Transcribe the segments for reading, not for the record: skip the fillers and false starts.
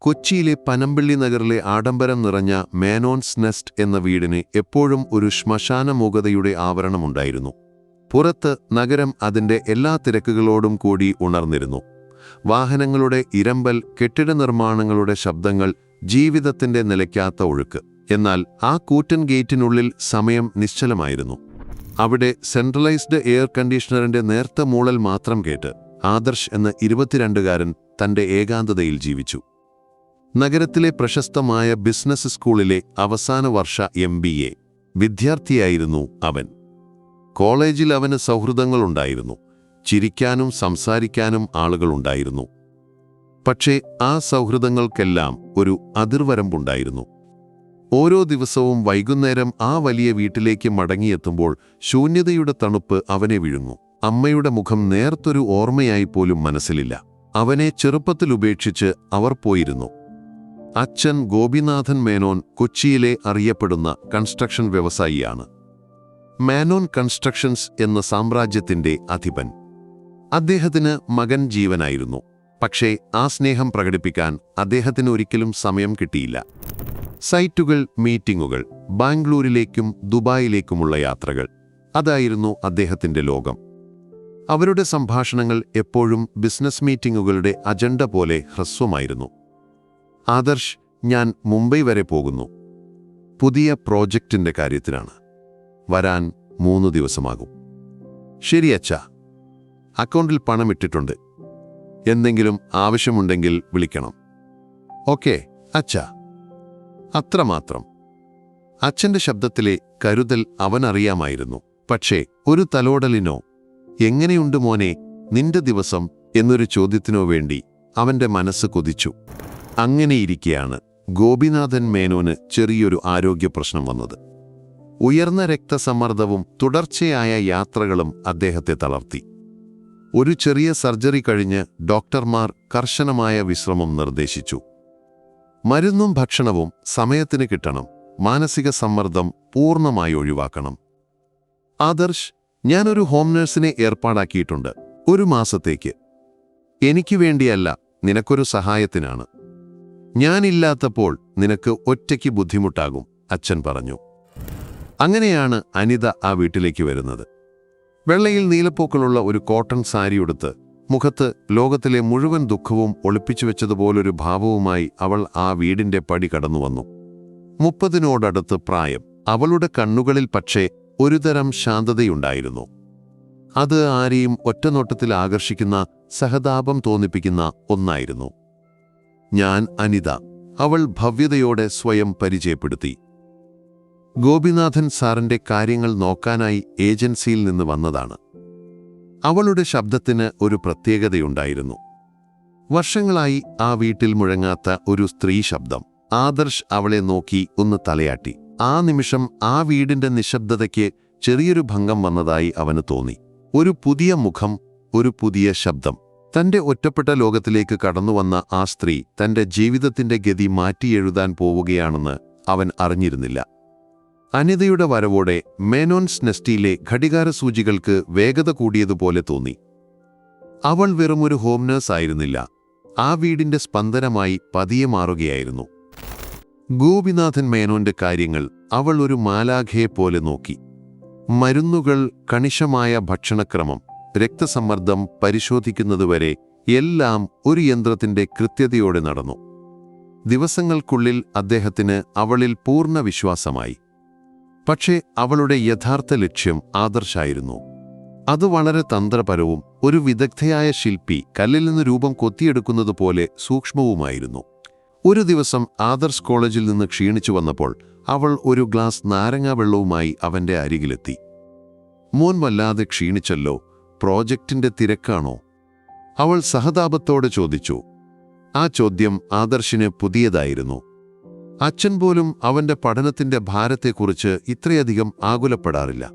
കൊച്ചിയിലെ പനമ്പിള്ളി നഗറിലെ ആഡംബരം നിറഞ്ഞ മേനോൻസ് നെസ്റ്റ് എന്ന വീടിന് എപ്പോഴും ഒരു ശ്മശാനമൂകതയുടെ ആവരണമുണ്ടായിരുന്നു. പുറത്ത് നഗരം അതിൻ്റെ എല്ലാ തിരക്കുകളോടും കൂടി ഉണർന്നിരുന്നു. വാഹനങ്ങളുടെ ഇരമ്പൽ, കെട്ടിട നിർമ്മാണങ്ങളുടെ ശബ്ദങ്ങൾ, ജീവിതത്തിൻ്റെ നിലയ്ക്കാത്ത ഒഴുക്ക്. എന്നാൽ ആ കൂറ്റൻ ഗേറ്റിനുള്ളിൽ സമയം നിശ്ചലമായിരുന്നു. അവിടെ സെൻട്രലൈസ്ഡ് എയർ കണ്ടീഷണറിൻ്റെ നേർത്ത മൂളൽ മാത്രം കേട്ട് ആദർശ് എന്ന 22കാരൻ തൻ്റെ ഏകാന്തതയിൽ ജീവിച്ചു. നഗരത്തിലെ പ്രശസ്തമായ ബിസിനസ് സ്കൂളിലെ അവസാന വർഷ MBA വിദ്യാർത്ഥിയായിരുന്നു അവൻ. കോളേജിൽ അവന് സൗഹൃദങ്ങളുണ്ടായിരുന്നു. ചിരിക്കാനും സംസാരിക്കാനും ആളുകളുണ്ടായിരുന്നു. പക്ഷേ ആ സൗഹൃദങ്ങൾക്കെല്ലാം ഒരു അതിർവരമ്പുണ്ടായിരുന്നു. ഓരോ ദിവസവും വൈകുന്നേരം ആ വലിയ വീട്ടിലേക്ക് മടങ്ങിയെത്തുമ്പോൾ ശൂന്യതയുടെ തണുപ്പ് അവനെ വിഴുങ്ങു. അമ്മയുടെ മുഖം നേർത്തൊരു ഓർമ്മയായി പോലും മനസ്സിലില്ല. അവനെ ചെറുപ്പത്തിൽ ഉപേക്ഷിച്ച് അവർ പോയിരുന്നു. അച്ഛൻ ഗോപിനാഥൻ മേനോൻ കൊച്ചിയിലെ അറിയപ്പെടുന്ന കൺസ്ട്രക്ഷൻ വ്യവസായിയാണ്. മേനോൻ കൺസ്ട്രക്ഷൻസ് എന്ന സാമ്രാജ്യത്തിൻ്റെ അധിപൻ. അദ്ദേഹത്തിന് മകൻ ജീവനായിരുന്നു. പക്ഷേ ആ സ്നേഹം പ്രകടിപ്പിക്കാൻ അദ്ദേഹത്തിന് ഒരിക്കലും സമയം കിട്ടിയില്ല. സൈറ്റുകൾ, മീറ്റിംഗുകൾ, ബാംഗ്ലൂരിലേക്കും ദുബായിലേക്കുമുള്ള യാത്രകൾ, അതായിരുന്നു അദ്ദേഹത്തിൻ്റെ ലോകം. അവരുടെ സംഭാഷണങ്ങൾ എപ്പോഴും ബിസിനസ് മീറ്റിംഗുകളുടെ അജണ്ട പോലെ ഹ്രസ്വമായിരുന്നു. ആദർശ്, ഞാൻ മുംബൈ വരെ പോകുന്നു. പുതിയ പ്രോജക്റ്റിൻ്റെ കാര്യത്തിനാണ്. വരാൻ 3 ദിവസമാകും. ശരി അച്ഛാ, അക്കൗണ്ടിൽ പണം ഇട്ടിട്ടുണ്ട്. എന്തെങ്കിലും ആവശ്യമുണ്ടെങ്കിൽ വിളിക്കണം. ഓക്കെ അച്ഛാ. അത്രമാത്രം. അച്ഛൻ്റെ ശബ്ദത്തിലെ കരുതൽ അവനറിയാമായിരുന്നു. പക്ഷേ ഒരു തലോടലിനോ എങ്ങനെയുണ്ട് മോനെ, നിന്റെ ദിവസം എന്നൊരു ചോദ്യത്തിനോ വേണ്ടി അവൻ്റെ മനസ്സ് കൊതിച്ചു. അങ്ങനെയിരിക്കെയാണ് ഗോപിനാഥൻ മേനോന് ചെറിയൊരു ആരോഗ്യ പ്രശ്നം വന്നത്. ഉയർന്ന രക്തസമ്മർദ്ദവും തുടർച്ചയായ യാത്രകളും അദ്ദേഹത്തെ തളർത്തി. ഒരു ചെറിയ സർജറി കഴിഞ്ഞ് ഡോക്ടർമാർ കർശനമായ വിശ്രമം നിർദ്ദേശിച്ചു. മരുന്നും ഭക്ഷണവും സമയത്തിന് കിട്ടണം. മാനസിക സമ്മർദ്ദം പൂർണ്ണമായി ഒഴിവാക്കണം. ആദർശ്, ഞാനൊരു ഹോം നഴ്സിനെ ഏർപ്പാടാക്കിയിട്ടുണ്ട്. 1 മാസത്തേക്ക്. എനിക്ക് വേണ്ടിയല്ല, നിനക്കൊരു സഹായത്തിനാണ്. ഞാനില്ലാത്തപ്പോൾ നിനക്ക് ഒറ്റയ്ക്ക് ബുദ്ധിമുട്ടാകും, അച്ഛൻ പറഞ്ഞു. അങ്ങനെയാണ് അനിത ആ വീട്ടിലേക്ക് വരുന്നത്. വെള്ളയിൽ നീലപ്പൂക്കളുള്ള ഒരു കോട്ടൺ സാരിയുടുത്ത്, മുഖത്ത് ലോകത്തിലെ മുഴുവൻ ദുഃഖവും ഒളിപ്പിച്ചു വെച്ചതുപോലൊരു ഭാവവുമായി അവൾ ആ വീടിൻ്റെ പടി കടന്നുവന്നു. 30നോടടുത്ത് പ്രായം. അവളുടെ കണ്ണുകളിൽ പക്ഷേ ഒരുതരം ശാന്തതയുണ്ടായിരുന്നു. അത് ആരെയും ഒറ്റനോട്ടത്തിൽ ആകർഷിക്കുന്ന, സഹതാപം തോന്നിപ്പിക്കുന്ന ഒന്നായിരുന്നു. ഞാൻ അനിത, അവൾ ഭവ്യതയോടെ സ്വയം പരിചയപ്പെടുത്തി. ഗോപിനാഥൻ സാറിൻ്റെ കാര്യങ്ങൾ നോക്കാനായി ഏജൻസിയിൽ നിന്ന് വന്നതാണ്. അവളുടെ ശബ്ദത്തിന് ഒരു പ്രത്യേകതയുണ്ടായിരുന്നു. വർഷങ്ങളായി ആ വീട്ടിൽ മുഴങ്ങാത്ത ഒരു സ്ത്രീ ശബ്ദം. ആദർശ് അവളെ നോക്കി ഒന്ന് തലയാട്ടി. ആ നിമിഷം ആ വീടിൻ്റെ നിശബ്ദതയ്ക്ക് ചെറിയൊരു ഭംഗം വന്നതായി അവന് തോന്നി. ഒരു പുതിയ മുഖം, ഒരു പുതിയ ശബ്ദം. തൻ്റെ ഒറ്റപ്പെട്ട ലോകത്തിലേക്ക് കടന്നുവന്ന ആ സ്ത്രീ തൻ്റെ ജീവിതത്തിൻ്റെ ഗതി മാറ്റിയെഴുതാൻ പോവുകയാണെന്ന് അവൻ അറിഞ്ഞിരുന്നില്ല. അനിതയുടെ വരവോടെ മേനോൻസ് നെസ്റ്റിയിലെ ഘടികാരസൂചികൾക്ക് വേഗത കൂടിയതുപോലെ തോന്നി. അവൾ വെറുമൊരു ഹോം നഴ്സ് ആയിരുന്നില്ല, ആ വീടിൻ്റെ സ്പന്ദനമായി പതിയെ മാറുകയായിരുന്നു. ഗോപിനാഥൻ മേനോന്റെ കാര്യങ്ങൾ അവൾ ഒരു മാലാഖയെപ്പോലെ നോക്കി. മരുന്നുകൾ, കണിശമായ ഭക്ഷണക്രമം, രക്തസമ്മർദ്ദം പരിശോധിക്കുന്നതുവരെ എല്ലാം ഒരു യന്ത്രത്തിൻ്റെ കൃത്യതയോടെ നടന്നു. ദിവസങ്ങൾക്കുള്ളിൽ അദ്ദേഹത്തിന് അവളിൽ പൂർണ്ണ വിശ്വാസമായി. പക്ഷേ അവളുടെ യഥാർത്ഥ ലക്ഷ്യം ആദർശായിരുന്നു. അത് വളരെ തന്ത്രപരവും, ഒരു വിദഗ്ധയായ ശില്പി കല്ലിൽ നിന്ന് രൂപം കൊത്തിയെടുക്കുന്നതുപോലെ സൂക്ഷ്മവുമായിരുന്നു. ഒരു ദിവസം ആദർശ് കോളേജിൽ നിന്ന് ക്ഷീണിച്ചു വന്നപ്പോൾ അവൾ ഒരു ഗ്ലാസ് നാരങ്ങാ വെള്ളവുമായി അവൻ്റെ അരികിലെത്തി. മോൻ വല്ലാതെ ക്ഷീണിച്ചല്ലോ, പ്രോജക്റ്റിൻ്റെ തിരക്കാണോ? അവൾ സഹതാപത്തോടെ ചോദിച്ചു. ആ ചോദ്യം ആദർശിന് പുതിയതായിരുന്നു. അച്ഛൻ പോലും അവൻ്റെ പഠനത്തിൻ്റെ ഭാരത്തെക്കുറിച്ച് ഇത്രയധികം ആകുലപ്പെടാറില്ല.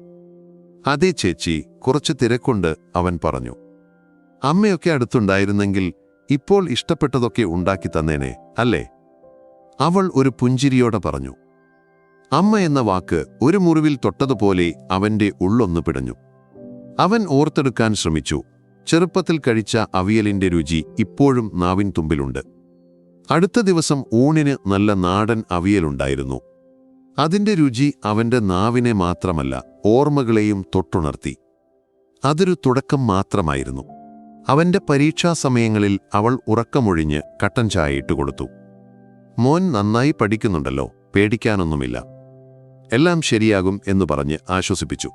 അതേ ചേച്ചി, കുറച്ച് തിരക്കുണ്ട്, അവൻ പറഞ്ഞു. അമ്മയൊക്കെ അടുത്തുണ്ടായിരുന്നെങ്കിൽ ഇപ്പോൾ ഇഷ്ടപ്പെട്ടതൊക്കെ ഉണ്ടാക്കി തന്നേനെ, അല്ലേ? അവൾ ഒരു പുഞ്ചിരിയോടെ പറഞ്ഞു. അമ്മ എന്ന വാക്ക് ഒരു മുറിവിൽ തൊട്ടതുപോലെ അവൻ്റെ ഉള്ളൊന്നു പിടഞ്ഞു. അവൻ ഓർത്തെടുക്കാൻ ശ്രമിച്ചു. ചെറുപ്പത്തിൽ കഴിച്ച അവിയലിൻ്റെ രുചി ഇപ്പോഴും നാവിൻ തുമ്പിലുണ്ട്. അടുത്ത ദിവസം ഊണിന് നല്ല നാടൻ അവിയലുണ്ടായിരുന്നു. അതിന്റെ രുചി അവന്റെ നാവിനെ മാത്രമല്ല, ഓർമ്മകളെയും തൊട്ടുണർത്തി. അതൊരു തുടക്കം മാത്രമായിരുന്നു. അവന്റെ പരീക്ഷാസമയങ്ങളിൽ അവൾ ഉറക്കമൊഴിഞ്ഞ് കട്ടൻ ചായ ഇട്ടുകൊടുത്തു. മോൻ നന്നായി പഠിക്കുന്നുണ്ടല്ലോ, പേടിക്കാനൊന്നുമില്ല, എല്ലാം ശരിയാകും എന്നു പറഞ്ഞ് ആശ്വസിപ്പിച്ചു.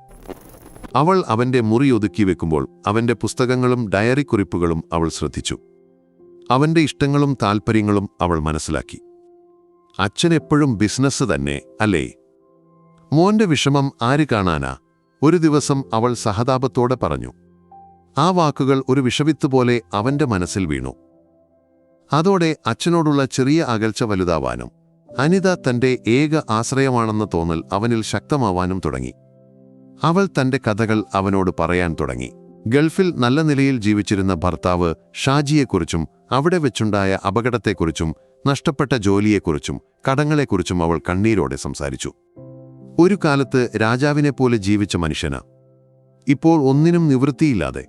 അവൾ അവന്റെ മുറി ഒതുക്കി വെക്കുമ്പോൾ അവന്റെ പുസ്തകങ്ങളും ഡയറി കുറിപ്പുകളും അവൾ ശ്രദ്ധിച്ചു. അവന്റെ ഇഷ്ടങ്ങളും താൽപ്പര്യങ്ങളും അവൾ മനസ്സിലാക്കി. അച്ഛനെപ്പോഴും ബിസിനസ് തന്നെ അല്ലേ? മോന്റെ വിഷമം ആര് കാണാനാ? ഒരു ദിവസം അവൾ സഹതാപത്തോടെ പറഞ്ഞു. ആ വാക്കുകൾ ഒരു വിഷവിത്ത് പോലെ അവന്റെ മനസ്സിൽ വീണു. അതോടെ അച്ഛനോടുള്ള ചെറിയ അകൽച്ച വലുതാവാനും അനിത തന്റെ ഏക ആശ്രയമാണെന്ന തോന്നൽ അവനിൽ ശക്തമാവാനും തുടങ്ങി. അവൾ തന്റെ കഥകൾ അവനോട് പറയാൻ തുടങ്ങി. ഗൾഫിൽ നല്ല നിലയിൽ ജീവിച്ചിരുന്ന ഭർത്താവ് ഷാജിയെക്കുറിച്ചും അവിടെ വെച്ചുണ്ടായ അപകടത്തെക്കുറിച്ചും നഷ്ടപ്പെട്ട ജോലിയെക്കുറിച്ചും കടങ്ങളെക്കുറിച്ചും അവൾ കണ്ണീരോടെ സംസാരിച്ചു. ഒരു കാലത്ത് രാജാവിനെപ്പോലെ ജീവിച്ച മനുഷ്യന് ഇപ്പോൾ ഒന്നിനും നിവൃത്തിയില്ലാതെ.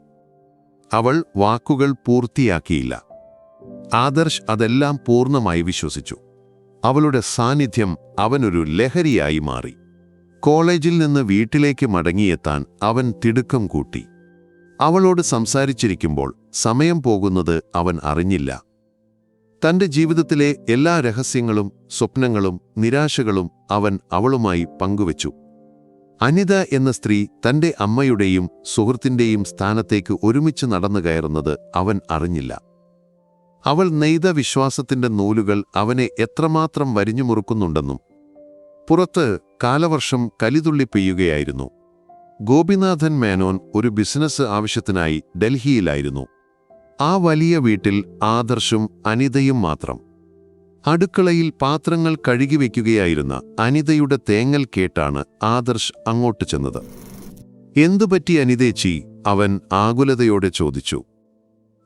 അവൾ വാക്കുകൾ പൂർത്തിയാക്കിയില്ല. ആദർശ് അതെല്ലാം പൂർണ്ണമായി വിശ്വസിച്ചു. അവളുടെ സാന്നിധ്യം അവനൊരു ലഹരിയായി മാറി. കോളേജിൽ നിന്ന് വീട്ടിലേക്ക് മടങ്ങിയെത്താൻ അവൻ തിടുക്കം കൂട്ടി. അവളോട് സംസാരിച്ചിരിക്കുമ്പോൾ സമയം പോകുന്നത് അവൻ അറിഞ്ഞില്ല. തന്റെ ജീവിതത്തിലെ എല്ലാ രഹസ്യങ്ങളും സ്വപ്നങ്ങളും നിരാശകളും അവൻ അവളുമായി പങ്കുവച്ചു. അനിത എന്ന സ്ത്രീ തന്റെ അമ്മയുടെയും സുഹൃത്തിന്റെയും സ്ഥാനത്തേക്ക് ഒരുമിച്ച് നടന്നു കയറുന്നത് അവൻ അറിഞ്ഞില്ല. അവൾ നെയ്ത വിശ്വാസത്തിന്റെ നൂലുകൾ അവനെ എത്രമാത്രം വരിഞ്ഞുമുറുക്കുന്നുണ്ടെന്നും. പുറത്ത് കാലവർഷം കലിതുള്ളി പെയ്യുകയായിരുന്നു. ഗോപിനാഥൻ മേനോൻ ഒരു ബിസിനസ് ആവശ്യത്തിനായി ഡൽഹിയിലായിരുന്നു. ആ വലിയ വീട്ടിൽ ആദർശും അനിതയും മാത്രം. അടുക്കളയിൽ പാത്രങ്ങൾ കഴുകിവെക്കുകയായിരുന്ന അനിതയുടെ തേങ്ങൽ കേട്ടാണ് ആദർശ് അങ്ങോട്ട് ചെന്നത്. എന്തുപറ്റി അനിതേച്ചി? അവൻ ആകുലതയോടെ ചോദിച്ചു.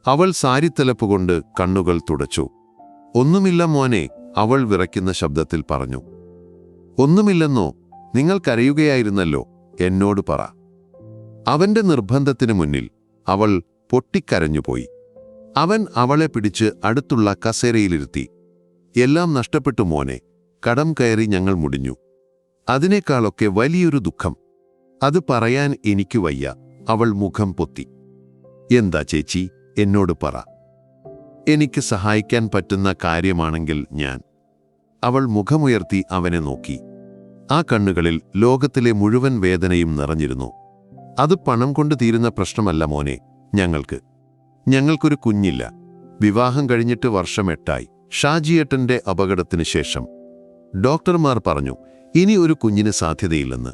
അവൾ സാരിത്തലപ്പുകൊണ്ട് കണ്ണുകൾ തുടച്ചു. ഒന്നുമില്ല മോനെ, അവൾ വിറയ്ക്കുന്ന ശബ്ദത്തിൽ പറഞ്ഞു. ഒന്നുമില്ലെന്നോ? നിങ്ങൾക്കറിയുകയായിരുന്നല്ലോ, എന്നോട് പറ. അവന്റെ നിർബന്ധത്തിനു മുന്നിൽ അവൾ പൊട്ടിക്കരഞ്ഞുപോയി. അവൻ അവളെ പിടിച്ച് അടുത്തുള്ള കസേരയിലിരുത്തി. എല്ലാം നഷ്ടപ്പെട്ടു മോനെ, കടം കയറി ഞങ്ങൾ മുടിഞ്ഞു. അതിനേക്കാളൊക്കെ വലിയൊരു ദുഃഖം. അത് പറയാൻ എനിക്കു വയ്യ. അവൾ മുഖം പൊത്തി. എന്താ ചേച്ചി, എന്നോട് പറ. എനിക്ക് സഹായിക്കാൻ പറ്റുന്ന കാര്യമാണെങ്കിൽ ഞാൻ. അവൾ മുഖമുയർത്തി അവനെ നോക്കി. ആ കണ്ണുകളിൽ ലോകത്തിലെ മുഴുവൻ വേദനയും നിറഞ്ഞിരുന്നു. അത് പണം കൊണ്ട് തീരുന്ന പ്രശ്നമല്ല മോനെ. ഞങ്ങൾക്കൊരു കുഞ്ഞില്ല. വിവാഹം കഴിഞ്ഞിട്ട് വർഷം 8 ഷാജിയേട്ടന്റെ അപകടത്തിന് ശേഷം ഡോക്ടർമാർ പറഞ്ഞു ഇനി ഒരു കുഞ്ഞിന് സാധ്യതയില്ലെന്ന്.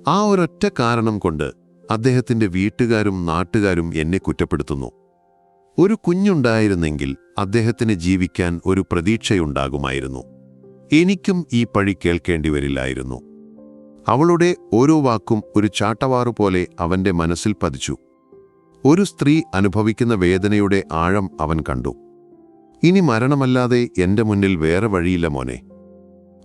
ആ ഒരൊറ്റ കാരണം കൊണ്ട് അദ്ദേഹത്തിന്റെ വീട്ടുകാരും നാട്ടുകാരും എന്നെ കുറ്റപ്പെടുത്തുന്നു. ഒരു കുഞ്ഞുണ്ടായിരുന്നെങ്കിൽ അദ്ദേഹത്തിന് ജീവിക്കാൻ ഒരു പ്രതീക്ഷയുണ്ടാകുമായിരുന്നു. എനിക്കും ഈ പഴി കേൾക്കേണ്ടി വരില്ലായിരുന്നു. അവളുടെ ഓരോ വാക്കും ഒരു ചാട്ടവാറുപോലെ അവന്റെ മനസ്സിൽ പതിച്ചു. ഒരു സ്ത്രീ അനുഭവിക്കുന്ന വേദനയുടെ ആഴം അവൻ കണ്ടു. ഇനി മരണമല്ലാതെ എന്റെ മുന്നിൽ വേറെ വഴിയില്ല മോനെ.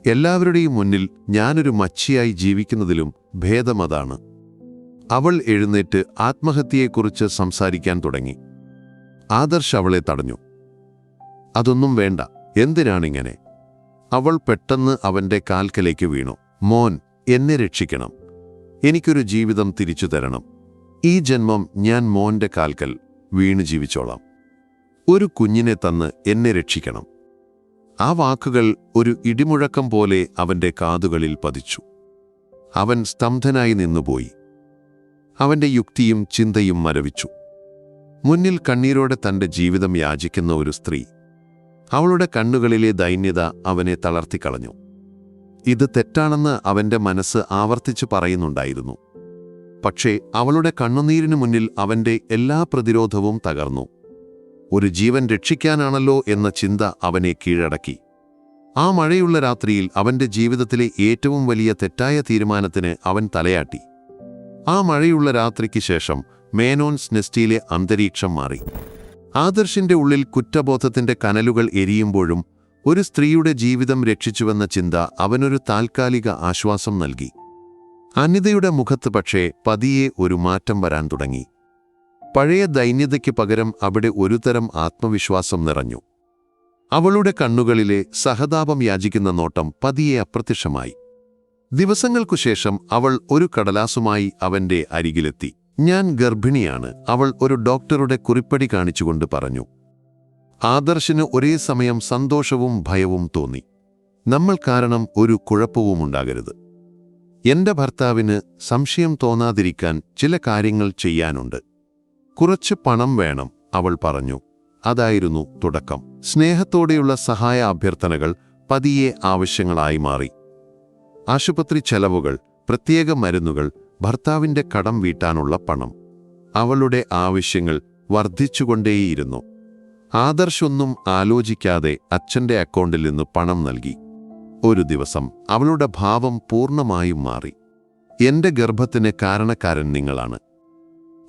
എല്ലാവരുടെയും മുന്നിൽ ഞാനൊരു മച്ചിയായി ജീവിക്കുന്നതിലും ഭേദമതാണ്. അവൾ എഴുന്നേറ്റ് ആത്മഹത്യയെക്കുറിച്ച് സംസാരിക്കാൻ തുടങ്ങി. ആദർശ് അവളെ തടഞ്ഞു. അതൊന്നും വേണ്ട, എന്തിനാണിങ്ങനെ? അവൾ പെട്ടെന്ന് അവന്റെ കാൽക്കലേക്ക് വീണു. മോൻ, എന്നെ രക്ഷിക്കണം. എനിക്കൊരു ജീവിതം തിരിച്ചു തരണം. ഈ ജന്മം ഞാൻ മോന്റെ കാൽക്കൽ വീണ് ജീവിച്ചോളാം. ഒരു കുഞ്ഞിനെ തന്ന് എന്നെ രക്ഷിക്കണം. ആ വാക്കുകൾ ഒരു ഇടിമുഴക്കം പോലെ അവന്റെ കാതുകളിൽ പതിച്ചു. അവൻ സ്തംഭനായി നിന്നുപോയി. അവന്റെ യുക്തിയും ചിന്തയും മരവിച്ചു. മുന്നിൽ കണ്ണീരോടെ തന്റെ ജീവിതം യാചിക്കുന്ന ഒരു സ്ത്രീ. അവളുടെ കണ്ണുകളിലെ ദൈന്യത അവനെ തളർത്തിക്കളഞ്ഞു. ഇത് തെറ്റാണെന്ന് അവന്റെ മനസ്സ് ആവർത്തിച്ചു പറയുന്നുണ്ടായിരുന്നു. പക്ഷേ അവളുടെ കണ്ണുനീരിനു മുന്നിൽ അവന്റെ എല്ലാ പ്രതിരോധവും തകർന്നു. ഒരു ജീവൻ രക്ഷിക്കാനാണല്ലോ എന്ന ചിന്ത അവനെ കീഴടക്കി. ആ മഴയുള്ള രാത്രിയിൽ അവന്റെ ജീവിതത്തിലെ ഏറ്റവും വലിയ തെറ്റായ തീരുമാനത്തിന് അവൻ തലയാട്ടി. ആ മഴയുള്ള രാത്രിക്ക് ശേഷം മേനോൻസ് നെസ്റ്റിലെ അന്തരീക്ഷം മാറി. ആദർശിന്റെ ഉള്ളിൽ കുറ്റബോധത്തിന്റെ കനലുകൾ എരിയുമ്പോഴും ഒരു സ്ത്രീയുടെ ജീവിതം രക്ഷിച്ചുവെന്ന ചിന്ത അവനൊരു താൽക്കാലിക ആശ്വാസം നൽകി. അനിതയുടെ മുഖത്ത് പക്ഷേ പതിയെ ഒരു മാറ്റം വരാൻ തുടങ്ങി. പഴയ ദൈന്യതയ്ക്ക് പകരം അവിടെ ഒരുതരം ആത്മവിശ്വാസം നിറഞ്ഞു. അവളുടെ കണ്ണുകളിലെ സഹതാപം യാചിക്കുന്ന നോട്ടം പതിയെ അപ്രത്യക്ഷമായി. ദിവസങ്ങൾക്കുശേഷം അവൾ ഒരു കടലാസുമായി അവന്റെ അരികിലെത്തി. ഞാൻ ഗർഭിണിയാണ്, അവൾ ഒരു ഡോക്ടറുടെ കുറിപ്പടി കാണിച്ചുകൊണ്ട് പറഞ്ഞു. ആദർശിന് ഒരേ സമയം സന്തോഷവും ഭയവും തോന്നി. നമ്മൾ കാരണം ഒരു കുഴപ്പവുമുണ്ടാകരുത്. എന്റെ ഭർത്താവിന് സംശയം തോന്നാതിരിക്കാൻ ചില കാര്യങ്ങൾ ചെയ്യാനുണ്ട്. കുറച്ച് പണം വേണം, അവൾ പറഞ്ഞു. അതായിരുന്നു തുടക്കം. സ്നേഹത്തോടെയുള്ള സഹായ അഭ്യർത്ഥനകൾ പതിയെ ആവശ്യങ്ങളായി മാറി. ആശുപത്രി ചെലവുകൾ, പ്രത്യേക മരുന്നുകൾ, ഭർത്താവിന്റെ കടം വീട്ടാനുള്ള പണം. അവളുടെ ആവശ്യങ്ങൾ വർദ്ധിച്ചുകൊണ്ടേയിരുന്നു. ആദർശൊന്നും ആലോചിക്കാതെ അച്ഛന്റെ അക്കൗണ്ടിൽ നിന്ന് പണം നൽകി. ഒരു ദിവസം അവളുടെ ഭാവം പൂർണ്ണമായും മാറി. എന്റെ ഗർഭത്തിന് കാരണക്കാരൻ നിങ്ങളാണ്.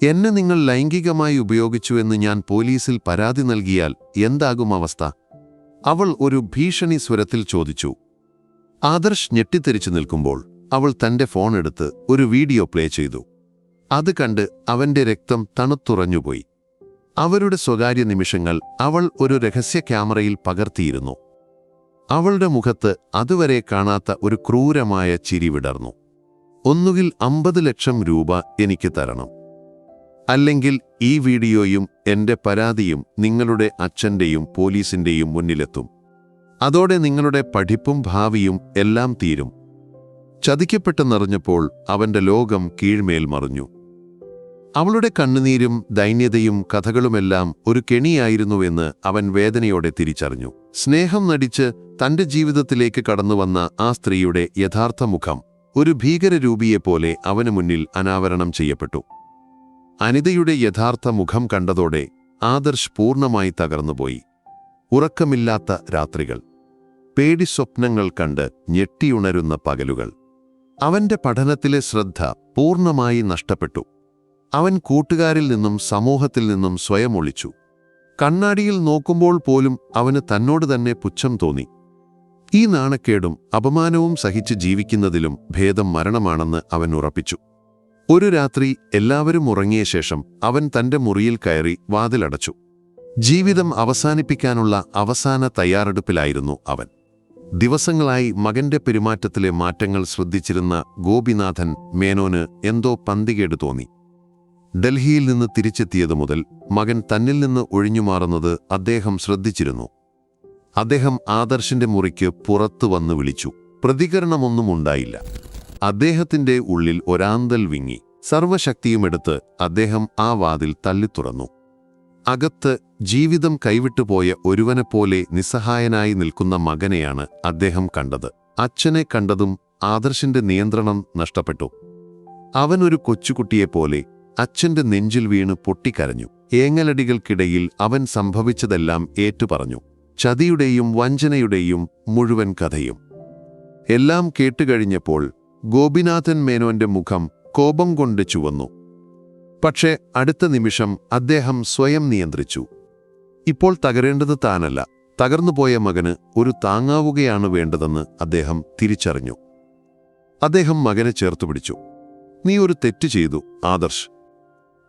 എന്നെ നിങ്ങൾ ലൈംഗികമായി ഉപയോഗിച്ചുവെന്ന് ഞാൻ പോലീസിൽ പരാതി നൽകിയാൽ എന്താകും അവസ്ഥ? അവൾ ഒരു ഭീഷണി സ്വരത്തിൽ ചോദിച്ചു. ആദർശ് ഞെട്ടിത്തെറിച്ചു നിൽക്കുമ്പോൾ അവൾ തന്റെ ഫോൺ എടുത്ത് ഒരു വീഡിയോ പ്ലേ ചെയ്തു. അത് കണ്ട് അവന്റെ രക്തം തണുത്തുറഞ്ഞുപോയി. അവരുടെ സ്വകാര്യ നിമിഷങ്ങൾ അവൾ ഒരു രഹസ്യ ക്യാമറയിൽ പകർത്തിയിരുന്നു. അവളുടെ മുഖത്ത് അതുവരെ കാണാത്ത ഒരു ക്രൂരമായ ചിരി വിടർന്നു. ഒന്നുകിൽ 50 ലക്ഷം രൂപ എനിക്ക് തരണം, അല്ലെങ്കിൽ ഈ വീഡിയോയും എന്റെ പരാതിയും നിങ്ങളുടെ അച്ഛന്റെയും പോലീസിന്റെയും മുന്നിലെത്തും. അതോടെ നിങ്ങളുടെ പഠിപ്പും ഭാവിയും എല്ലാം തീരും. ചതിക്കപ്പെട്ടെന്നറിഞ്ഞപ്പോൾ അവന്റെ ലോകം കീഴ്മേൽ മറിഞ്ഞു. അവളുടെ കണ്ണുനീരും ദൈന്യതയും കഥകളുമെല്ലാം ഒരു കെണിയായിരുന്നുവെന്ന് അവൻ വേദനയോടെ തിരിച്ചറിഞ്ഞു. സ്നേഹം നടിച്ച് തന്റെ ജീവിതത്തിലേക്ക് കടന്നുവന്ന ആ സ്ത്രീയുടെ യഥാർത്ഥ മുഖം ഒരു ഭീകരരൂപിയെപ്പോലെ അവന് മുന്നിൽ അനാവരണം ചെയ്യപ്പെട്ടു. അനിതയുടെ യഥാർത്ഥ മുഖം കണ്ടതോടെ ആദർശ് പൂർണ്ണമായി തകർന്നുപോയി. ഉറക്കമില്ലാത്ത രാത്രികൾ, പേടിസ്വപ്നങ്ങൾ കണ്ട് ഞെട്ടിയുണരുന്ന പകലുകൾ. അവന്റെ പഠനത്തിലെ ശ്രദ്ധ പൂർണ്ണമായി നഷ്ടപ്പെട്ടു. അവൻ കൂട്ടുകാരിൽ നിന്നും സമൂഹത്തിൽ നിന്നും സ്വയം ഒളിച്ചു. കണ്ണാടിയിൽ നോക്കുമ്പോൾ പോലും അവന് തന്നോട് തന്നെ പുച്ഛം തോന്നി. ഈ നാണക്കേടും അപമാനവും സഹിച്ച് ജീവിക്കുന്നതിലും ഭേദം മരണമാണെന്ന് അവൻ ഉറപ്പിച്ചു. ഒരു രാത്രി എല്ലാവരും ഉറങ്ങിയ ശേഷം അവൻ തന്റെ മുറിയിൽ കയറി വാതിലടച്ചു. ജീവിതം അവസാനിപ്പിക്കാനുള്ള അവസാന തയ്യാറെടുപ്പിലായിരുന്നു അവൻ. ദിവസങ്ങളായി മകന്റെ പെരുമാറ്റത്തിലെ മാറ്റങ്ങൾ ശ്രദ്ധിച്ചിരുന്ന ഗോപിനാഥൻ മേനോന് എന്തോ പന്തികേട് തോന്നി. ഡൽഹിയിൽ നിന്ന് തിരിച്ചെത്തിയതു മുതൽ മകൻ തന്നിൽ നിന്ന് ഒഴിഞ്ഞുമാറുന്നത് അദ്ദേഹം ശ്രദ്ധിച്ചിരുന്നു. അദ്ദേഹം ആദർശിന്റെ മുറിക്ക് പുറത്തു വന്ന് വിളിച്ചു. പ്രതികരണമൊന്നും ഉണ്ടായില്ല. അദ്ദേഹത്തിന്റെ ഉള്ളിൽ ഒരാന്തൽ വിങ്ങി. സർവശക്തിയുമെടുത്ത് അദ്ദേഹം ആ വാതിൽ തള്ളിത്തുറന്നു. അകത്ത് ജീവിതം കൈവിട്ടുപോയ ഒരുവനെപ്പോലെ നിസ്സഹായനായി നിൽക്കുന്ന മകനെയാണ് അദ്ദേഹം കണ്ടത്. അച്ഛനെ കണ്ടതും ആദർശിന്റെ നിയന്ത്രണം നഷ്ടപ്പെട്ടു. അവനൊരു കൊച്ചുകുട്ടിയെപ്പോലെ അച്ഛന്റെ നെഞ്ചിൽ വീണ് പൊട്ടിക്കരഞ്ഞു. ഏങ്ങലടികൾക്കിടയിൽ അവൻ സംഭവിച്ചതെല്ലാം ഏറ്റുപറഞ്ഞു. ചതിയുടെയും വഞ്ചനയുടെയും മുഴുവൻ കഥയും. എല്ലാം കേട്ടുകഴിഞ്ഞപ്പോൾ ഗോപിനാഥൻ മേനോന്റെ മുഖം കോപം കൊണ്ട് ചുവന്നു. പക്ഷേ അടുത്ത നിമിഷം അദ്ദേഹം സ്വയം നിയന്ത്രിച്ചു. ഇപ്പോൾ തകരേണ്ടത് താനല്ല, തകർന്നുപോയ മകന് ഒരു താങ്ങാവുകയാണ് വേണ്ടതെന്ന് അദ്ദേഹം തിരിച്ചറിഞ്ഞു. അദ്ദേഹം മകനെ ചേർത്തുപിടിച്ചു. നീ ഒരു തെറ്റ് ചെയ്തു ആദർശ്.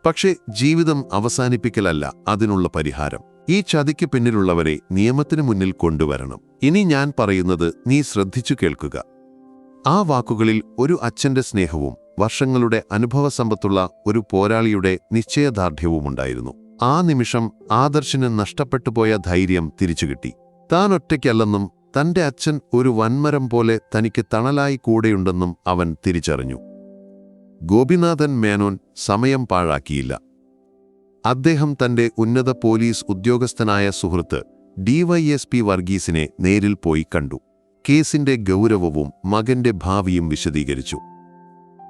പക്ഷേ ജീവിതം അവസാനിപ്പിക്കലല്ല അതിനുള്ള പരിഹാരം. ഈ ചതിക്ക് പിന്നിലുള്ളവരെ നിയമത്തിന് മുന്നിൽ കൊണ്ടുവരണം. ഇനി ഞാൻ പറയുന്നത് നീ ശ്രദ്ധിച്ചു കേൾക്കുക. ആ വാക്കുകളിൽ ഒരു അച്ഛന്റെ സ്നേഹവും വർഷങ്ങളുടെ അനുഭവസമ്പത്തുള്ള ഒരു പോരാളിയുടെ നിശ്ചയദാർഢ്യവുമുണ്ടായിരുന്നു. ആ നിമിഷം ആദർശിന് നഷ്ടപ്പെട്ടുപോയ ധൈര്യം തിരിച്ചുകിട്ടി. താൻ ഒറ്റയ്ക്കല്ലെന്നും തന്റെ അച്ഛൻ ഒരു വൻമരം പോലെ തനിക്ക് തണലായി കൂടെയുണ്ടെന്നും അവൻ തിരിച്ചറിഞ്ഞു. ഗോപിനാഥൻ മേനോൻ സമയം പാഴാക്കിയില്ല. അദ്ദേഹം തന്റെ ഉന്നത പോലീസ് ഉദ്യോഗസ്ഥനായ സുഹൃത്ത് DYSP വർഗീസിനെ നേരിൽ പോയി കണ്ടു. കേസിന്റെ ഗൗരവവും മകന്റെ ഭാവിയും വിശദീകരിച്ചു.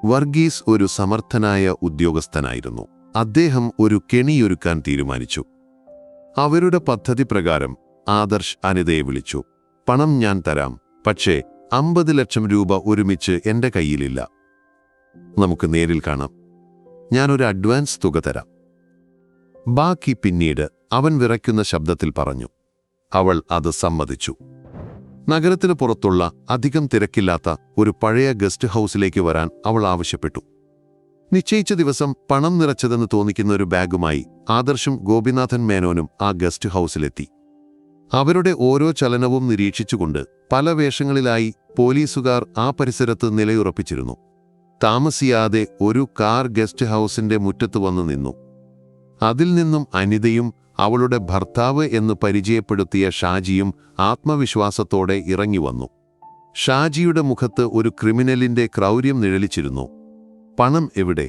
വർഗീസ് ഒരു സമർത്ഥനായ ഉദ്യോഗസ്ഥനായിരുന്നു. അദ്ദേഹം ഒരു കെണിയൊരുക്കാൻ തീരുമാനിച്ചു. അവരുടെ പദ്ധതി പ്രകാരം ആദർശ് അനിതയെ വിളിച്ചു. പണം ഞാൻ തരാം, പക്ഷേ 50 ലക്ഷം രൂപ ഒരുമിച്ച് എന്റെ കയ്യിലില്ല. നമുക്ക് നേരിൽ കാണാം. ഞാനൊരു അഡ്വാൻസ് തുക തരാം. ബാക്കി പിന്നീട്, അവൻ വിറയ്ക്കുന്ന ശബ്ദത്തിൽ പറഞ്ഞു. അവൾ അത് സമ്മതിച്ചു. നഗരത്തിന് പുറത്തുള്ള അധികം തിരക്കില്ലാത്ത ഒരു പഴയ ഗസ്റ്റ് ഹൗസിലേക്ക് വരാൻ അവൾ ആവശ്യപ്പെട്ടു. നിശ്ചയിച്ച ദിവസം പണം നിറച്ചതെന്ന് തോന്നിക്കുന്ന ഒരു ബാഗുമായി ആദർശും ഗോപിനാഥൻ മേനോനും ആ ഗസ്റ്റ് ഹൗസിലെത്തി. അവരുടെ ഓരോ ചലനവും നിരീക്ഷിച്ചുകൊണ്ട് പല വേഷങ്ങളിലായി പോലീസുകാർ ആ പരിസരത്ത് നിലയുറപ്പിച്ചിരുന്നു. താമസിയാതെ ഒരു കാർ ഗസ്റ്റ് ഹൗസിന്റെ മുറ്റത്ത് വന്നു നിന്നു. അതിൽ നിന്നും അനിതയും അവളുടെ ഭർത്താവ് എന്ന് പരിചയപ്പെടുത്തിയ ഷാജിയും ആത്മവിശ്വാസത്തോടെ ഇറങ്ങി വന്നു. ഷാജിയുടെ മുഖത്ത് ഒരു ക്രിമിനലിന്റെ ക്രൗര്യം നിഴലിച്ചിരുന്നു. പണം എവിടെ?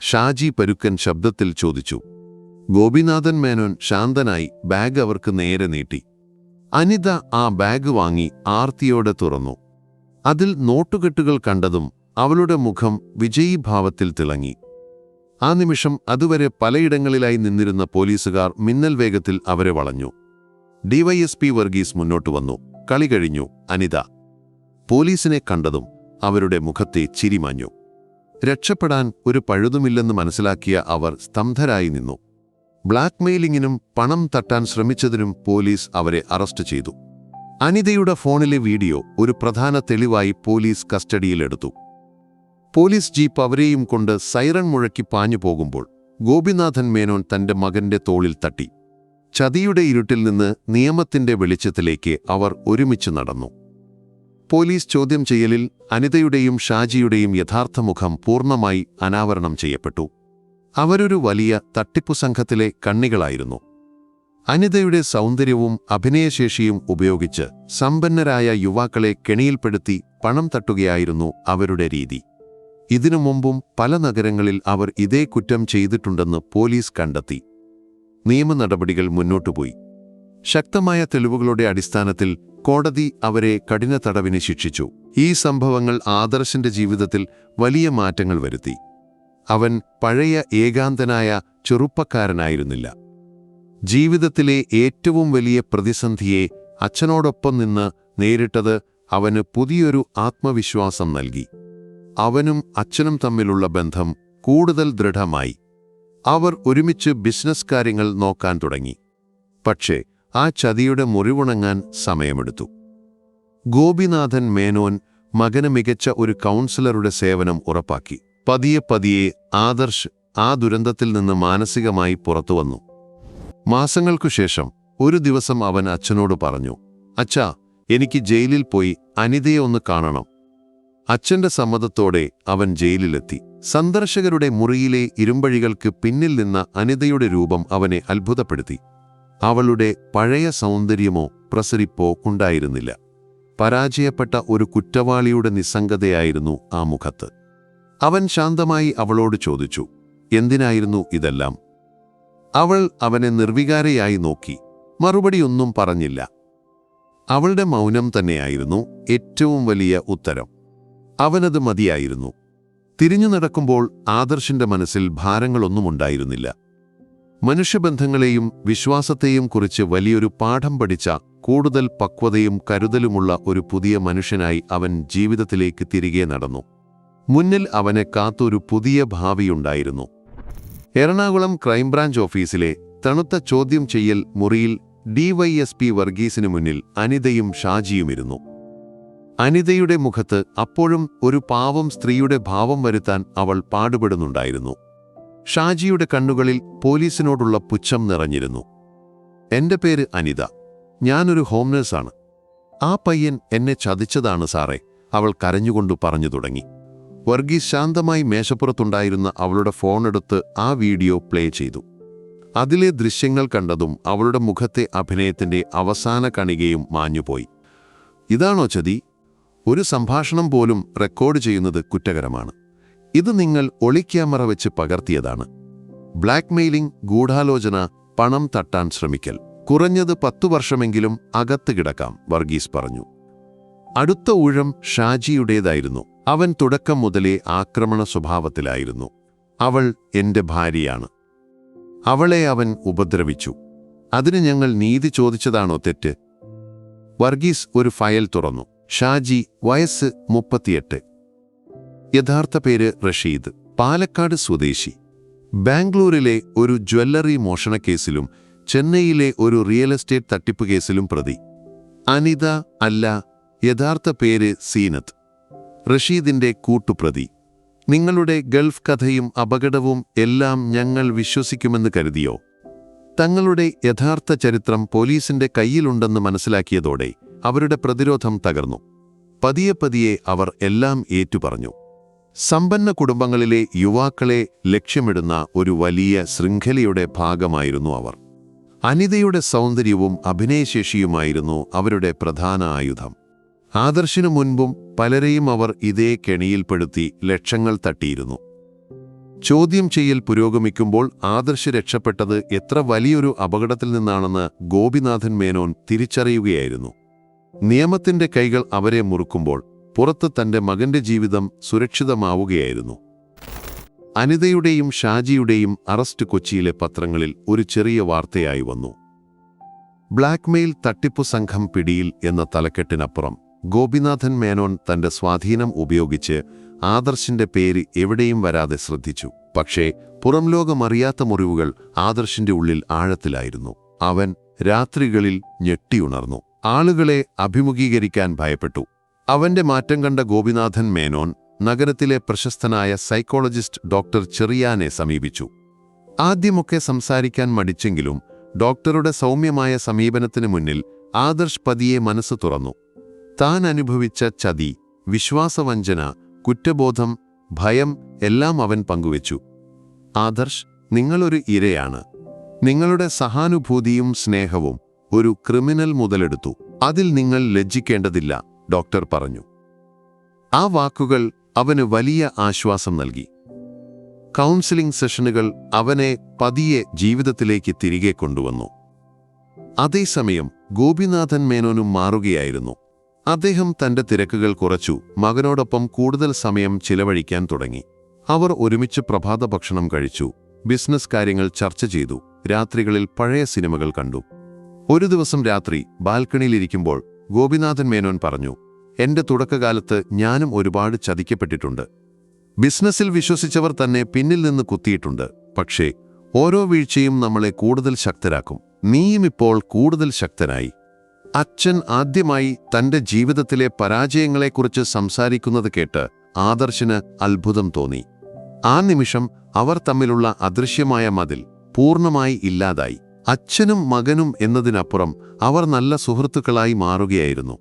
ഷാജി പരുക്കൻ ശബ്ദത്തിൽ ചോദിച്ചു. ഗോപിനാഥൻ മേനോൻ ശാന്തനായി ബാഗ് അവർക്ക് നേരെ നീട്ടി. അനിത ആ ബാഗ് വാങ്ങി ആർത്തിയോടെ തുറന്നു. അതിൽ നോട്ടുകെട്ടുകൾ കണ്ടതും അവളുടെ മുഖം വിജയീഭാവത്തിൽ തിളങ്ങി. ആ നിമിഷം അതുവരെ പലയിടങ്ങളിലായി നിന്നിരുന്ന പോലീസുകാർ മിന്നൽ വേഗത്തിൽ അവരെ വളഞ്ഞു. ഡിവൈഎസ്പി വർഗീസ് മുന്നോട്ട് വന്നു. കളി കഴിഞ്ഞു അനിത. പോലീസിനെ കണ്ടതും അവരുടെ മുഖത്തെ ചിരിമാഞ്ഞു. രക്ഷപ്പെടാൻ ഒരു പഴുതുമില്ലെന്ന് മനസ്സിലാക്കിയ അവർ സ്തംഭരായി നിന്നു. ബ്ലാക്ക്മെയിലിങ്ങിനും പണം തട്ടാൻ ശ്രമിച്ചതിനും പോലീസ് അവരെ അറസ്റ്റ് ചെയ്തു. അനിതയുടെ ഫോണിലെ വീഡിയോ ഒരു പ്രധാന തെളിവായി പോലീസ് കസ്റ്റഡിയിലെടുത്തു. പോലീസ് ജീപ്പ് അവരെയും കൊണ്ട് സൈറൺ മുഴക്കി പാഞ്ഞു പോകുമ്പോൾ ഗോപിനാഥൻ മേനോൻ തന്റെ മകന്റെ തോളിൽ തട്ടി. ചതിയുടെ ഇരുട്ടിൽ നിന്ന് നിയമത്തിന്റെ വെളിച്ചത്തിലേക്ക് അവർ ഒരുമിച്ച് നടന്നു. പോലീസ് ചോദ്യം ചെയ്യലിൽ അനിതയുടെയും ഷാജിയുടെയും യഥാർത്ഥ മുഖം പൂർണ്ണമായി അനാവരണം ചെയ്യപ്പെട്ടു. അവരൊരു വലിയ തട്ടിപ്പു സംഘത്തിലെ കണ്ണികളായിരുന്നു. അനിതയുടെ സൗന്ദര്യവും അഭിനയശേഷിയും ഉപയോഗിച്ച് സമ്പന്നരായ യുവാക്കളെ കെണിയിൽപ്പെടുത്തി പണം തട്ടുകയായിരുന്നു അവരുടെ രീതി. ഇതിനു മുമ്പും പല നഗരങ്ങളിൽ അവർ ഇതേ കുറ്റം ചെയ്തിട്ടുണ്ടെന്ന് പോലീസ് കണ്ടെത്തി. നിയമ നടപടികൾ മുന്നോട്ടുപോയി. ശക്തമായ തെളിവുകളുടെ അടിസ്ഥാനത്തിൽ കോടതി അവരെ കഠിന തടവിന് ശിക്ഷിച്ചു. ഈ സംഭവങ്ങൾ ആദർശിന്റെ ജീവിതത്തിൽ വലിയ മാറ്റങ്ങൾ വരുത്തി. അവൻ പഴയ ഏകാന്തനായ ചെറുപ്പക്കാരനായിരുന്നില്ല. ജീവിതത്തിലെ ഏറ്റവും വലിയ പ്രതിസന്ധിയെ അച്ഛനോടൊപ്പം നിന്ന് നേരിട്ടത് അവന് പുതിയൊരു ആത്മവിശ്വാസം നൽകി. അവനും അച്ഛനും തമ്മിലുള്ള ബന്ധം കൂടുതൽ ദൃഢമായി. അവർ ഒരുമിച്ച് ബിസിനസ് കാര്യങ്ങൾ നോക്കാൻ തുടങ്ങി. പക്ഷേ ആ ചതിയുടെ മുറിവുണങ്ങാൻ സമയമെടുത്തു. ഗോപിനാഥൻ മേനോൻ മകന് മികച്ച ഒരു കൗൺസിലറുടെ സേവനം ഉറപ്പാക്കി. പതിയെ പതിയെ ആദർശ് ആ ദുരന്തത്തിൽ നിന്ന് മാനസികമായി പുറത്തുവന്നു. മാസങ്ങൾക്കുശേഷം ഒരു ദിവസം അവൻ അച്ഛനോട് പറഞ്ഞു, അച്ഛാ, എനിക്ക് ജയിലിൽ പോയി അനിതയെ ഒന്ന് കാണണം. അച്ഛന്റെ സമ്മതത്തോടെ അവൻ ജയിലിലെത്തി. സന്ദർശകരുടെ മുറിയിലെ ഇരുമ്പഴികൾക്ക് പിന്നിൽ നിന്ന അനിതയുടെ രൂപം അവനെ അത്ഭുതപ്പെടുത്തി. അവളുടെ പഴയ സൗന്ദര്യമോ പ്രസരിപ്പോ ഉണ്ടായിരുന്നില്ല. പരാജയപ്പെട്ട ഒരു കുറ്റവാളിയുടെ നിസ്സംഗതയായിരുന്നു ആ മുഖത്ത്. അവൻ ശാന്തമായി അവളോട് ചോദിച്ചു, എന്തിനായിരുന്നു ഇതെല്ലാം? അവൾ അവനെ നിർവികാരയായി നോക്കി. മറുപടിയൊന്നും പറഞ്ഞില്ല. അവളുടെ മൗനം തന്നെയായിരുന്നു ഏറ്റവും വലിയ ഉത്തരം. അവനത് മതിയായിരുന്നു. തിരിഞ്ഞു നടക്കുമ്പോൾ ആദർശിന്റെ മനസ്സിൽ ഭാരങ്ങളൊന്നുമുണ്ടായിരുന്നില്ല. മനുഷ്യബന്ധങ്ങളെയും വിശ്വാസത്തെയും കുറിച്ച് വലിയൊരു പാഠം പഠിച്ച, കൂടുതൽ പക്വതയും കരുതലുമുള്ള ഒരു പുതിയ മനുഷ്യനായി അവൻ ജീവിതത്തിലേക്ക് തിരികെ നടന്നു. മുന്നിൽ അവനെ കാത്തൊരു പുതിയ ഭാവിയുണ്ടായിരുന്നു. എറണാകുളം ക്രൈംബ്രാഞ്ച് ഓഫീസിലെ തണുത്ത ചോദ്യം ചെയ്യൽ മുറിയിൽ ഡിവൈഎസ്പി വർഗീസിനു മുന്നിൽ അനിതയും ഷാജിയുമിരുന്നു. അനിതയുടെ മുഖത്ത് അപ്പോഴും ഒരു പാവം സ്ത്രീയുടെ ഭാവം വരുത്താൻ അവൾ പാടുപെടുന്നുണ്ടായിരുന്നു. ഷാജിയുടെ കണ്ണുകളിൽ പോലീസിനോടുള്ള പുച്ഛം നിറഞ്ഞിരുന്നു. എന്റെ പേര് അനിത. ഞാനൊരു ഹോം നേഴ്സാണ്. ആ പയ്യൻ എന്നെ ചതിച്ചതാണ് സാറേ, അവൾ കരഞ്ഞുകൊണ്ടു പറഞ്ഞു തുടങ്ങി. വർഗീസ് ശാന്തമായി മേശപ്പുറത്തുണ്ടായിരുന്ന അവളുടെ ഫോണെടുത്ത് ആ വീഡിയോ പ്ലേ ചെയ്തു. അതിലെ ദൃശ്യങ്ങൾ കണ്ടതും അവളുടെ മുഖത്തെ അഭിനയത്തിന്റെ അവസാന കണികയും മാഞ്ഞുപോയി. ഇതാണോ ചതി? ഒരു സംഭാഷണം പോലും റെക്കോർഡ് ചെയ്യുന്നത് കുറ്റകരമാണ്. ഇത് നിങ്ങൾ ഒളിക്യാമറ വെച്ച് പകർത്തിയതാണ്. ബ്ലാക്ക്മെയിലിംഗ്, ഗൂഢാലോചന, പണം തട്ടാൻ ശ്രമിക്കൽ. കുറഞ്ഞത് 10 വർഷമെങ്കിലും അകത്ത് കിടക്കാം, വർഗീസ് പറഞ്ഞു. അടുത്ത ഊഴം ഷാജിയുടേതായിരുന്നു. അവൻ തുടക്കം മുതലേ ആക്രമണ സ്വഭാവത്തിലായിരുന്നു. അവൾ എന്റെ ഭാര്യയാണ്. അവളെ അവൻ ഉപദ്രവിച്ചു. അതിന് ഞങ്ങൾ നീതി ചോദിച്ചതാണോ തെറ്റ്? വർഗീസ് ഒരു ഫയൽ തുറന്നു. ഷാജി, വയസ്സ് 38. യഥാർത്ഥ പേര് റഷീദ്, പാലക്കാട് സ്വദേശി. ബാംഗ്ലൂരിലെ ഒരു ജ്വല്ലറി മോഷണക്കേസിലും ചെന്നൈയിലെ ഒരു റിയൽ എസ്റ്റേറ്റ് തട്ടിപ്പ് കേസിലും പ്രതി. അനിത അല്ല, യഥാർത്ഥ പേര് സീനത്ത്, റഷീദിന്റെ കൂട്ടുപ്രതി. നിങ്ങളുടെ ഗൾഫ് കഥയും അപകടവും എല്ലാം ഞങ്ങൾ വിശ്വസിക്കുമെന്ന് കരുതിയോ? തങ്ങളുടെ യഥാർത്ഥ ചരിത്രം പോലീസിന്റെ കയ്യിലുണ്ടെന്ന് മനസ്സിലാക്കിയതോടെ അവരുടെ പ്രതിരോധം തകർന്നു. പതിയെ പതിയെ അവർ എല്ലാം ഏറ്റുപറഞ്ഞു. സമ്പന്ന കുടുംബങ്ങളിലെ യുവാക്കളെ ലക്ഷ്യമിടുന്ന ഒരു വലിയ ശൃംഖലയുടെ ഭാഗമായിരുന്നു അവർ. അനിതയുടെ സൗന്ദര്യവും അഭിനയശേഷിയുമായിരുന്നു അവരുടെ പ്രധാന ആയുധം. ആദർശിനു മുൻപും പലരെയും അവർ ഇതേ കെണിയിൽപ്പെടുത്തി ലക്ഷങ്ങൾ തട്ടിയിരുന്നു. ചോദ്യം ചെയ്യൽ പുരോഗമിക്കുമ്പോൾ ആദർശ് രക്ഷപ്പെട്ടത് എത്ര വലിയൊരു അപകടത്തിൽ നിന്നാണെന്ന് ഗോപിനാഥൻ മേനോൻ തിരിച്ചറിയുകയായിരുന്നു. നിയമത്തിന്റെ കൈകൾ അവരെ മുറുക്കുമ്പോൾ പുറത്ത് തന്റെ മകന്റെ ജീവിതം സുരക്ഷിതമാവുകയായിരുന്നു. അനിതയുടെയും ഷാജിയുടെയും അറസ്റ്റ് കൊച്ചിയിലെ പത്രങ്ങളിൽ ഒരു ചെറിയ വാർത്തയായി വന്നു. ബ്ലാക്ക്മെയിൽ തട്ടിപ്പു സംഘം പിടിയിൽ എന്ന തലക്കെട്ടിനപ്പുറം ഗോപിനാഥൻ മേനോൻ തന്റെ സ്വാധീനം ഉപയോഗിച്ച് ആദർശിന്റെ പേര് എവിടെയും വരാതെ ശ്രദ്ധിച്ചു. പക്ഷേ പുറംലോകമറിയാത്ത മുറിവുകൾ ആദർശിന്റെ ഉള്ളിൽ ആഴത്തിലായിരുന്നു. അവൻ രാത്രികളിൽ ഞെട്ടിയുണർന്നു. ആളുകളെ അഭിമുഖീകരിക്കാൻ ഭയപ്പെട്ടു. അവന്റെ മാറ്റം കണ്ട ഗോപിനാഥൻ മേനോൻ നഗരത്തിലെ പ്രശസ്തനായ സൈക്കോളജിസ്റ്റ് ഡോക്ടർ ചെറിയാനെ സമീപിച്ചു. ആദ്യമൊക്കെ സംസാരിക്കാൻ മടിച്ചെങ്കിലും ഡോക്ടറുടെ സൗമ്യമായ സമീപനത്തിനു മുന്നിൽ ആദർശ് പതിയെ മനസ്സ് തുറന്നു. താൻ അനുഭവിച്ച ചതി, വിശ്വാസവഞ്ചന, കുറ്റബോധം, ഭയം എല്ലാം അവൻ പങ്കുവച്ചു. ആദർശ്, നിങ്ങളൊരു ഇരയാണ്. നിങ്ങളുടെ സഹാനുഭൂതിയും സ്നേഹവും ഒരു ക്രിമിനൽ മുതലെടുത്തു. അതിൽ നിങ്ങൾ ലജ്ജിക്കേണ്ടതില്ല, ഡോക്ടർ പറഞ്ഞു. ആ വാക്കുകൾ അവന് വലിയ ആശ്വാസം നൽകി. കൗൺസിലിംഗ് സെഷനുകൾ അവനെ പതിയെ ജീവിതത്തിലേക്ക് തിരികെ കൊണ്ടുവന്നു. അതേസമയം ഗോപിനാഥൻ മേനോനും മാറുകയായിരുന്നു. അദ്ദേഹം തന്റെ തിരക്കുകൾ കുറച്ചു, മകനോടൊപ്പം കൂടുതൽ സമയം ചിലവഴിക്കാൻ തുടങ്ങി. അവർ ഒരുമിച്ച് പ്രഭാത ഭക്ഷണം കഴിച്ചു, ബിസിനസ് കാര്യങ്ങൾ ചർച്ച ചെയ്തു, രാത്രികളിൽ പഴയ സിനിമകൾ കണ്ടു. ഒരു ദിവസം രാത്രി ബാൽക്കണിയിലിരിക്കുമ്പോൾ ഗോപിനാഥൻ മേനോൻ പറഞ്ഞു, എന്റെ തുടക്കകാലത്ത് ഞാനും ഒരുപാട് ചതിക്കപ്പെട്ടിട്ടുണ്ട്. ബിസിനസ്സിൽ വിശ്വസിച്ചവർ തന്നെ പിന്നിൽ നിന്ന് കുത്തിയിട്ടുണ്ട്. പക്ഷേ ഓരോ വീഴ്ചയും നമ്മളെ കൂടുതൽ ശക്തരാക്കും. നീയും ഇപ്പോൾ കൂടുതൽ ശക്തനായി. അച്ഛൻ ആദ്യമായി തന്റെ ജീവിതത്തിലെ പരാജയങ്ങളെക്കുറിച്ച് സംസാരിക്കുന്നത് കേട്ട് ആദർശിന് അത്ഭുതം തോന്നി. ആ നിമിഷം അവർ തമ്മിലുള്ള അദൃശ്യമായ മതിൽ പൂർണ്ണമായി ഇല്ലാതായി. അച്ഛനും മകനും എന്നതിനപ്പുറം അവർ നല്ല സുഹൃത്തുക്കളായി മാറുകയായിരുന്നു.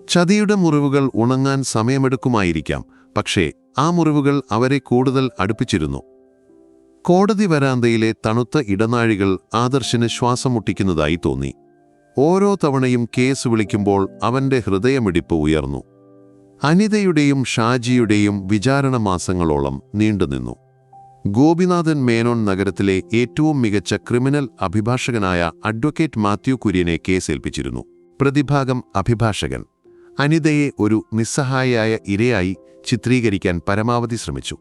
ചതിയുടെ മുറിവുകൾ ഉണങ്ങാൻ സമയമെടുക്കുമായിരിക്കാം, പക്ഷേ ആ മുറിവുകൾ അവരെ കൂടുതൽ അടുപ്പിച്ചിരുന്നു. കോടതി വരാന്തയിലെ തണുത്ത ഇടനാഴികൾ ആദർശിന് ശ്വാസം മുട്ടിക്കുന്നതായി തോന്നി. ഓരോ തവണയും കേസ് വിളിക്കുമ്പോൾ അവന്റെ ഹൃദയമിടിപ്പ് ഉയർന്നു. അനിതയുടെയും ഷാജിയുടെയും വിചാരണ മാസങ്ങളോളം നീണ്ടുനിന്നു. ഗോപിനാഥൻ മേനോൻ നഗരത്തിലെ ഏറ്റവും മികച്ച ക്രിമിനൽ അഭിഭാഷകനായ അഡ്വക്കേറ്റ് മാത്യു കുര്യനെ കേസേൽപ്പിച്ചിരുന്നു. പ്രതിഭാഗം അഭിഭാഷകൻ അനിതയെ ഒരു നിസ്സഹായയായ ഇരയായി ചിത്രീകരിക്കാൻ പരമാവധി ശ്രമിച്ചു.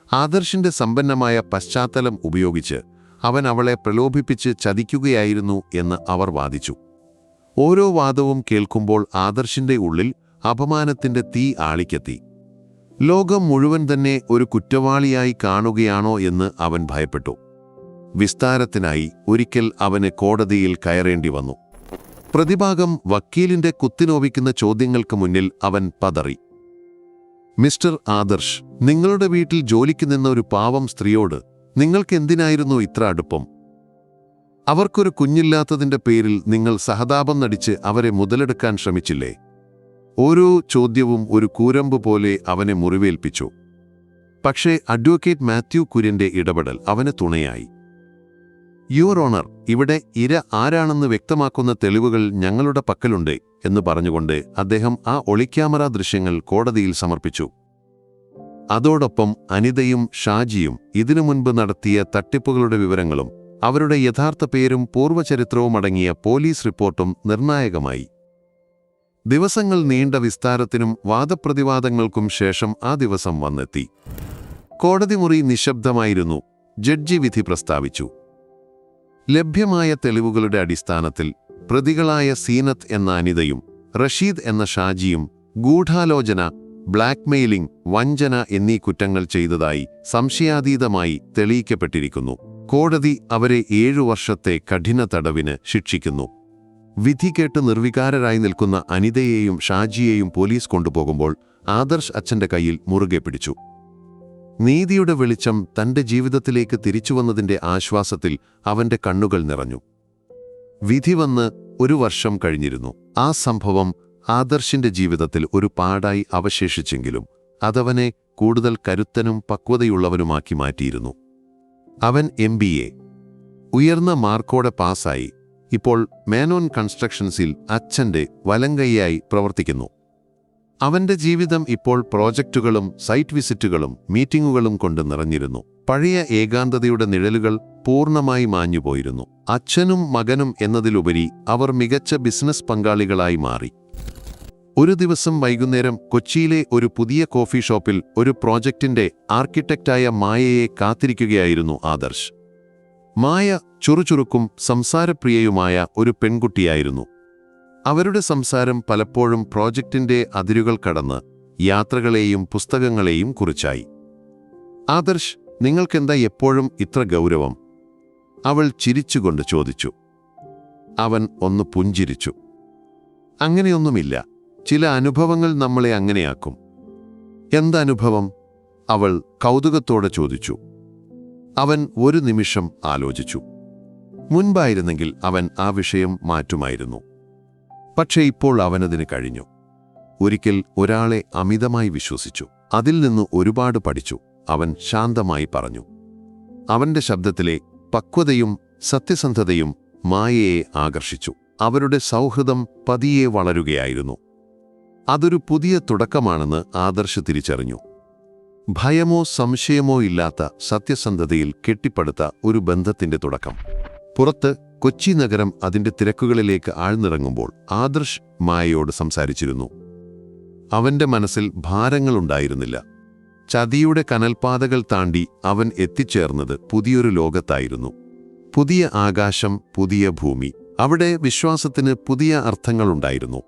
ആദർശിന്റെ സമ്പന്നമായ പശ്ചാത്തലം ഉപയോഗിച്ച് അവൻ അവളെ പ്രലോഭിപ്പിച്ച് ചതിക്കുകയായിരുന്നു എന്ന് അവർ വാദിച്ചു. ഓരോ വാദവും കേൾക്കുമ്പോൾ ആദർശിന്റെ ഉള്ളിൽ അപമാനത്തിന്റെ തീ ആളിക്കത്തി. ലോകം മുഴുവൻ തന്നെ ഒരു കുറ്റവാളിയായി കാണുകയാണോ എന്ന് അവൻ ഭയപ്പെട്ടു. വിസ്താരത്തിനായി ഒരിക്കൽ അവന് കോടതിയിൽ കയറേണ്ടി വന്നു. പ്രതിഭാഗം വക്കീലിന്റെ കുത്തിനോവിക്കുന്ന ചോദ്യങ്ങൾക്ക് മുന്നിൽ അവൻ പതറി. മിസ്റ്റർ ആദർശ്, നിങ്ങളുടെ വീട്ടിൽ ജോലിക്ക് നിന്ന ഒരു പാവം സ്ത്രീയോട് നിങ്ങൾക്കെന്തിനായിരുന്നു ഇത്ര അടുപ്പം? അവർക്കൊരു കുഞ്ഞില്ലാത്തതിന്റെ പേരിൽ നിങ്ങൾ സഹതാപം നടിച്ച് അവരെ മുതലെടുക്കാൻ ശ്രമിച്ചില്ലേ? ഓരോ ചോദ്യവും ഒരു കൂരമ്പ് പോലെ അവനെ മുറിവേൽപ്പിച്ചു. പക്ഷേ അഡ്വക്കേറ്റ് മാത്യു കുര്യന്റെ ഇടപെടൽ അവന് തുണയായി. യുവർ ഓണർ, ഇവിടെ ഇര ആരാണെന്ന് വ്യക്തമാക്കുന്ന തെളിവുകൾ ഞങ്ങളുടെ പക്കലുണ്ട് എന്ന് പറഞ്ഞുകൊണ്ട് അദ്ദേഹം ആ ഒളിക്യാമറ ദൃശ്യങ്ങൾ കോടതിയിൽ സമർപ്പിച്ചു. അതോടൊപ്പം അനിതയും ഷാജിയും ഇതിനു മുൻപ് നടത്തിയ തട്ടിപ്പുകളുടെ വിവരങ്ങളും അവരുടെ യഥാർത്ഥ പേരും പൂർവ്വചരിത്രവും അടങ്ങിയ പോലീസ് റിപ്പോർട്ടും നിർണായകമായി. ദിവസങ്ങൾ നീണ്ട വിസ്താരത്തിനും വാദപ്രതിവാദങ്ങൾക്കും ശേഷം ആ ദിവസം വന്നെത്തി. കോടതി മുറി നിശബ്ദമായിരുന്നു. ജഡ്ജി വിധി പ്രസ്താവിച്ചു. ലഭ്യമായ തെളിവുകളുടെ അടിസ്ഥാനത്തിൽ പ്രതികളായ സീനത്ത് എന്ന അനിതയും റഷീദ് എന്ന ഷാജിയും ഗൂഢാലോചന, ബ്ലാക്ക്മെയിലിംഗ്, വഞ്ചന എന്നീ കുറ്റങ്ങൾ ചെയ്തതായി സംശയാതീതമായി തെളിയിക്കപ്പെട്ടിരിക്കുന്നു. കോടതി അവരെ 7 വർഷത്തെ കഠിന തടവിന് ശിക്ഷിക്കുന്നു. വിധി കേട്ട് നിർവികാരരായി നിൽക്കുന്ന അനിതയെയും ഷാജിയെയും പോലീസ് കൊണ്ടുപോകുമ്പോൾ ആദർശ് അച്ഛന്റെ കയ്യിൽ മുറുകെ പിടിച്ചു. നീതിയുടെ വെളിച്ചം തന്റെ ജീവിതത്തിലേക്ക് തിരിച്ചുവന്നതിന്റെ ആശ്വാസത്തിൽ അവന്റെ കണ്ണുകൾ നിറഞ്ഞു. വിധി വന്ന് 1 വർഷം കഴിഞ്ഞിരുന്നു. ആ സംഭവം ആദർശിന്റെ ജീവിതത്തിൽ ഒരു പാടായി അവശേഷിച്ചെങ്കിലും അതവനെ കൂടുതൽ കരുത്തനും പക്വതയുള്ളവനുമാക്കി മാറ്റിയിരുന്നു. അവൻ MBA ഉയർന്ന മാർക്കോടെ പാസായി ഇപ്പോൾ മേനോൻ കൺസ്ട്രക്ഷൻസിൽ അച്ഛന്റെ വലങ്കൈയായി പ്രവർത്തിക്കുന്നു. അവന്റെ ജീവിതം ഇപ്പോൾ പ്രോജക്റ്റുകളും സൈറ്റ് വിസിറ്റുകളും മീറ്റിംഗുകളും കൊണ്ട് നിറഞ്ഞിരുന്നു. പഴയ ഏകാന്തതയുടെ നിഴലുകൾ പൂർണ്ണമായി മാഞ്ഞുപോയിരുന്നു. അച്ഛനും മകനും എന്നതിലുപരി അവർ മികച്ച ബിസിനസ് പങ്കാളികളായി മാറി. ഒരു ദിവസം വൈകുന്നേരം കൊച്ചിയിലെ ഒരു പുതിയ കോഫി ഷോപ്പിൽ ഒരു പ്രോജക്റ്റിന്റെ ആർക്കിടെക്റ്റായ മായയെ കാത്തിരിക്കുകയായിരുന്നു ആദർശ്. മായ ചുറുചുറുക്കും സംസാരപ്രിയയുമായ ഒരു പെൺകുട്ടിയായിരുന്നു. അവരുടെ സംസാരം പലപ്പോഴും പ്രോജക്റ്റിന്റെ അതിരുകൾ കടന്ന് യാത്രകളെയും പുസ്തകങ്ങളെയും കുറിച്ചായി. ആദർശ്, നിങ്ങൾക്കെന്താ എപ്പോഴും ഇത്ര ഗൗരവം? അവൾ ചിരിച്ചുകൊണ്ട് ചോദിച്ചു. അവൻ ഒന്ന് പുഞ്ചിരിച്ചു. അങ്ങനെയൊന്നുമില്ല, ചില അനുഭവങ്ങൾ നമ്മളെ അങ്ങനെയാക്കും. എന്തനുഭവം? അവൾ കൗതുകത്തോടെ ചോദിച്ചു. അവൻ ഒരു നിമിഷം ആലോചിച്ചു. മുൻപായിരുന്നെങ്കിൽ അവൻ ആ വിഷയം മാറ്റുമായിരുന്നു. പക്ഷേ ഇപ്പോൾ അവനതിന് കഴിഞ്ഞു. ഒരിക്കൽ ഒരാളെ അമിതമായി വിശ്വസിച്ചു. അതിൽ നിന്ന് ഒരുപാട് പഠിച്ചു. അവൻ ശാന്തമായി പറഞ്ഞു. അവന്റെ ശബ്ദത്തിലെ പക്വതയും സത്യസന്ധതയും മായയെ ആകർഷിച്ചു. അവരുടെ സൗഹൃദം പതിയെ വളരുകയായിരുന്നു. അതൊരു പുതിയ തുടക്കമാണെന്ന് ആദർശ് തിരിച്ചറിഞ്ഞു. ഭയമോ സംശയമോ ഇല്ലാത്ത സത്യസന്ധതയിൽ കെട്ടിപ്പടുത്ത ഒരു ബന്ധത്തിന്റെ തുടക്കം. പുറത്ത് കൊച്ചി നഗരം അതിന്റെ തിരക്കുകളിലേക്ക് ആഴ്ന്നിറങ്ങുമ്പോൾ ആദർശ് മായയോട് സംസാരിച്ചിരുന്നു. അവന്റെ മനസ്സിൽ ഭാരങ്ങളുണ്ടായിരുന്നില്ല. ചതിയുടെ കനൽപാതകൾ താണ്ടി അവൻ എത്തിച്ചേർന്നത് പുതിയൊരു ലോകത്തായിരുന്നു. പുതിയ ആകാശം, പുതിയ ഭൂമി. അവിടെ വിശ്വാസത്തിന് പുതിയ അർത്ഥങ്ങളുണ്ടായിരുന്നു.